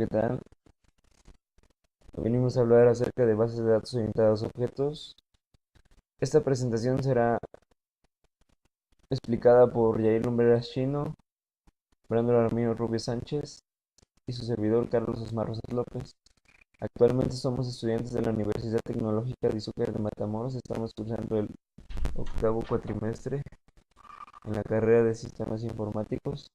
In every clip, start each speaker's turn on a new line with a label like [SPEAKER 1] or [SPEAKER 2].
[SPEAKER 1] ¿qué tal? Venimos a hablar acerca de bases de datos orientadas a objetos. Esta presentación será explicada por Yair Lumbreras Chino, Brandon Armino Rubio Sánchez y su servidor Carlos Osmar Rosas López. Actualmente somos estudiantes de la Universidad Tecnológica de Izúcar de Matamoros. Estamos cursando el octavo cuatrimestre en la carrera de Sistemas Informáticos.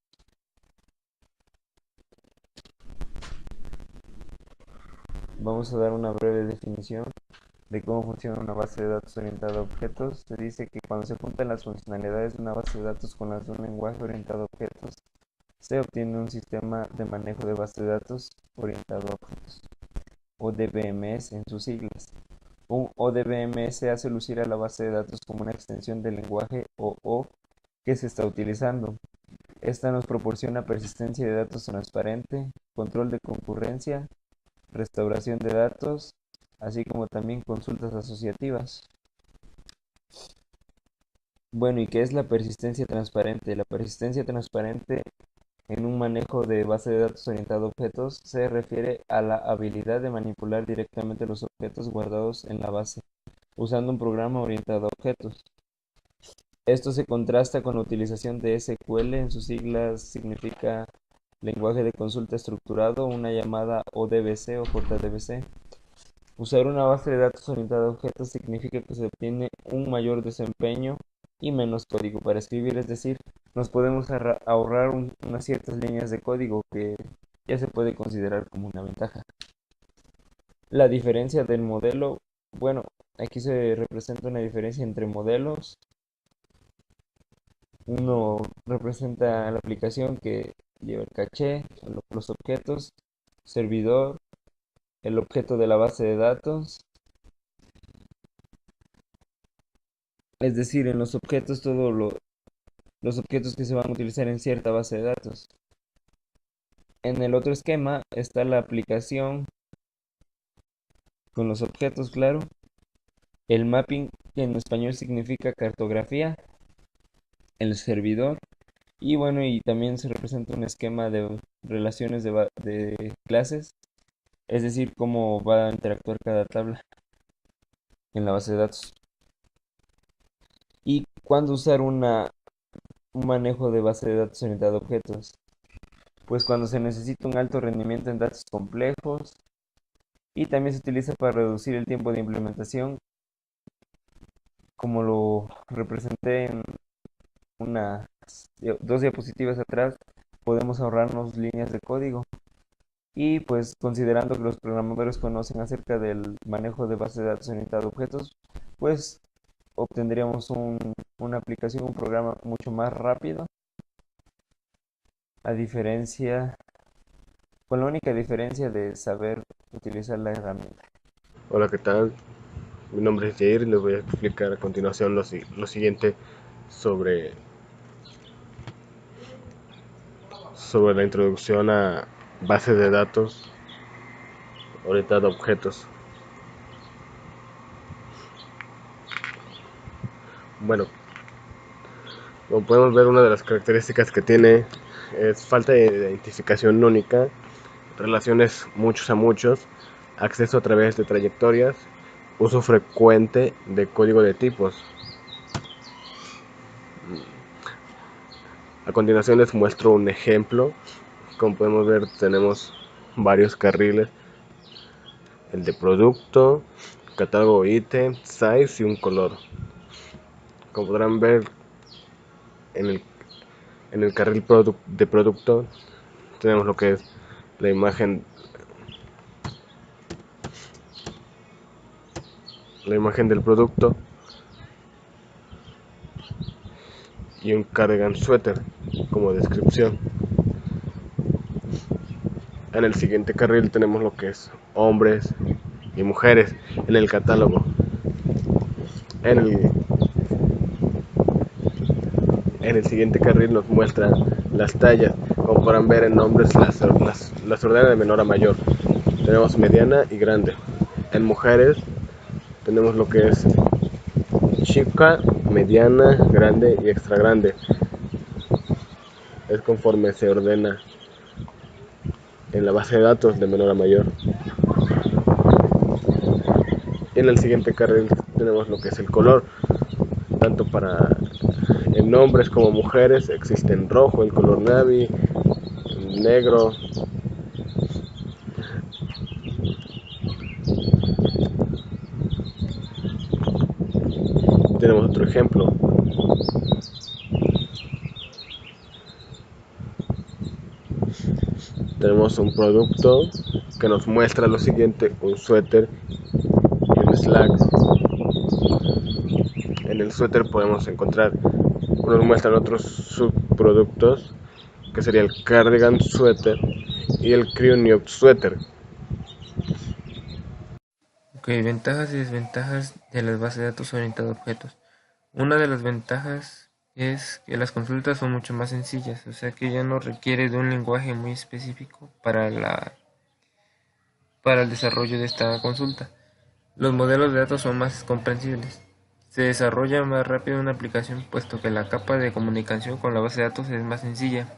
[SPEAKER 1] Vamos a dar una breve definición de cómo funciona una base de datos orientada a objetos. Se dice que cuando se juntan las funcionalidades de una base de datos con las de un lenguaje orientado a objetos, se obtiene un sistema de manejo de base de datos orientado a objetos, o DBMS en sus siglas. Un ODBMS hace lucir a la base de datos como una extensión del lenguaje o que se está utilizando. Esta nos proporciona persistencia de datos transparente, control de concurrencia, restauración de datos, así como también consultas asociativas. Bueno, ¿y qué es la persistencia transparente? La persistencia transparente en un manejo de base de datos orientado a objetos se refiere a la habilidad de manipular directamente los objetos guardados en la base, usando un programa orientado a objetos. Esto se contrasta con la utilización de SQL, en sus siglas significa lenguaje de consulta estructurado, una llamada ODBC o JDBC. Usar una base de datos orientada a objetos significa que se obtiene un mayor desempeño y menos código para escribir, es decir, nos podemos ahorrar unas ciertas líneas de código que ya se puede considerar como una ventaja. La diferencia del modelo, bueno, aquí se representa una diferencia entre modelos. Uno representa la aplicación que lleva el caché, los objetos, servidor, el objeto de la base de datos. Es decir, en los objetos los objetos que se van a utilizar en cierta base de datos. En el otro esquema está la aplicación con los objetos, claro. El mapping, que en español significa cartografía. El servidor. Y bueno, y también se representa un esquema de relaciones de clases. Es decir, cómo va a interactuar cada tabla en la base de datos. Y cuándo usar un manejo de base de datos orientado a objetos. Pues cuando se necesita un alto rendimiento en datos complejos, y también se utiliza para reducir el tiempo de implementación, como lo representé en unas dos diapositivas atrás. Podemos ahorrarnos líneas de código, y pues considerando que los programadores conocen acerca del manejo de base de datos orientado a objetos, pues obtendríamos una aplicación, un programa mucho más rápido, a diferencia, con la única diferencia de saber utilizar la herramienta.
[SPEAKER 2] Hola, ¿qué tal? Mi nombre es Jair y les voy a explicar a continuación lo siguiente sobre, sobre la introducción a bases de datos orientada a objetos. Bueno, como podemos ver, una de las características que tiene es falta de identificación única, relaciones muchos a muchos, acceso a través de trayectorias, uso frecuente de código de tipos. A continuación les muestro un ejemplo. Como podemos ver, tenemos varios carriles: el de producto, catálogo ítem, size y un color. Como podrán ver, en el, en el carril de producto tenemos lo que es la imagen del producto y un cardigan suéter como descripción. En el siguiente carril tenemos lo que es hombres y mujeres en el catálogo. En el, en el siguiente carril nos muestra las tallas. Como podrán ver, en hombres las ordena de menor a mayor. Tenemos mediana y grande. En mujeres tenemos lo que es chica, mediana, grande y extra grande. Es conforme se ordena en la base de datos de menor a mayor. En el siguiente carril tenemos lo que es el color, tanto para en hombres como mujeres existe en rojo, el color navy, negro. Tenemos otro ejemplo. Tenemos un producto que nos muestra lo siguiente: un suéter y un slack. En el suéter podemos encontrar, nos muestran otros subproductos, que sería el cardigan suéter y el crew neck suéter.
[SPEAKER 1] Ok, ventajas y desventajas de las bases de datos orientadas a objetos. Una de las ventajas es que las consultas son mucho más sencillas, o sea que ya no requiere de un lenguaje muy específico para el desarrollo de esta consulta. Los modelos de datos son más comprensibles. Se desarrolla más rápido una aplicación puesto que la capa de comunicación con la base de datos es más sencilla.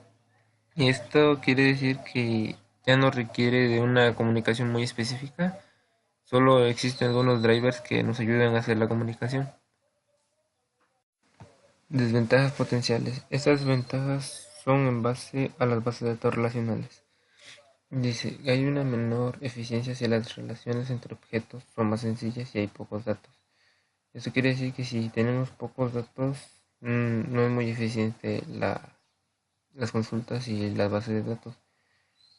[SPEAKER 1] Y esto quiere decir que ya no requiere de una comunicación muy específica, solo existen algunos drivers que nos ayudan a hacer la comunicación. Desventajas potenciales. Estas ventajas son en base a las bases de datos relacionales. Dice, hay una menor eficiencia si las relaciones entre objetos son más sencillas y hay pocos datos. Eso quiere decir que si tenemos pocos datos, no es muy eficiente las consultas y las bases de datos.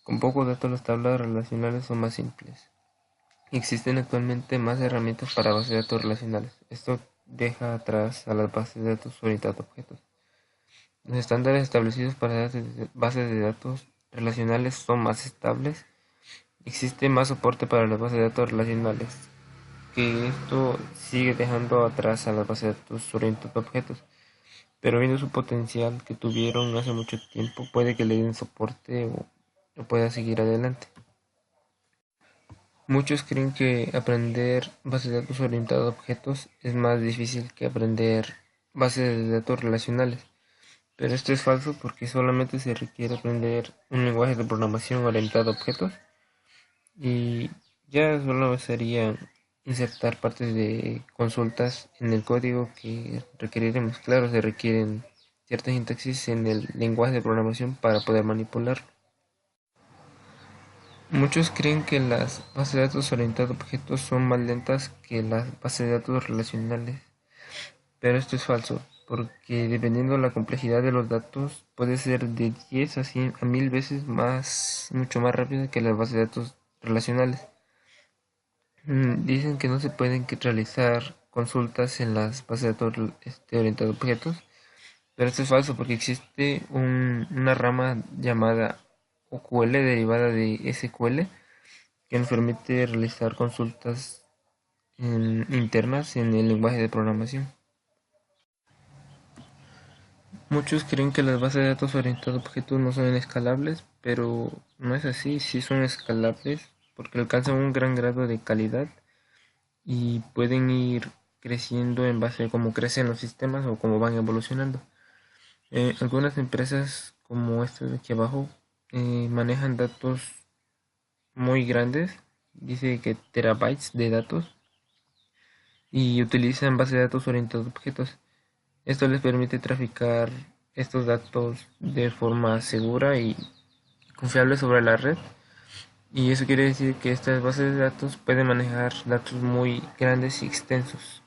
[SPEAKER 1] Con pocos datos las tablas relacionales son más simples. Existen actualmente más herramientas para bases de datos relacionales. Esto deja atrás a las bases de datos orientadas a objetos. Los estándares establecidos para bases de datos relacionales son más estables. Existe más soporte para las bases de datos relacionales, que esto sigue dejando atrás a las bases de datos orientadas a objetos, pero viendo su potencial que tuvieron hace mucho tiempo, puede que le den soporte o pueda seguir adelante. Muchos creen que aprender bases de datos orientadas a objetos es más difícil que aprender bases de datos relacionales, pero esto es falso porque solamente se requiere aprender un lenguaje de programación orientado a objetos y ya solo sería insertar partes de consultas en el código que requeriremos. Claro, se requieren cierta sintaxis en el lenguaje de programación para poder manipularlo. Muchos creen que las bases de datos orientadas a objetos son más lentas que las bases de datos relacionales, pero esto es falso, porque dependiendo de la complejidad de los datos puede ser de 10 a 100 a 1000 veces mucho más rápida que las bases de datos relacionales. Dicen que no se pueden realizar consultas en las bases de datos orientadas a objetos, pero esto es falso porque existe una rama llamada OQL derivada de SQL que nos permite realizar consultas internas en el lenguaje de programación. Muchos creen que las bases de datos orientadas a objetos no son escalables, pero no es así, sí son escalables porque alcanzan un gran grado de calidad y pueden ir creciendo en base a cómo crecen los sistemas o cómo van evolucionando. Algunas empresas como esta de aquí abajo manejan datos muy grandes, dice que terabytes de datos, y utilizan bases de datos orientadas a objetos. Esto les permite traficar estos datos de forma segura y confiable sobre la red. Y eso quiere decir que estas bases de datos pueden manejar datos muy grandes y extensos.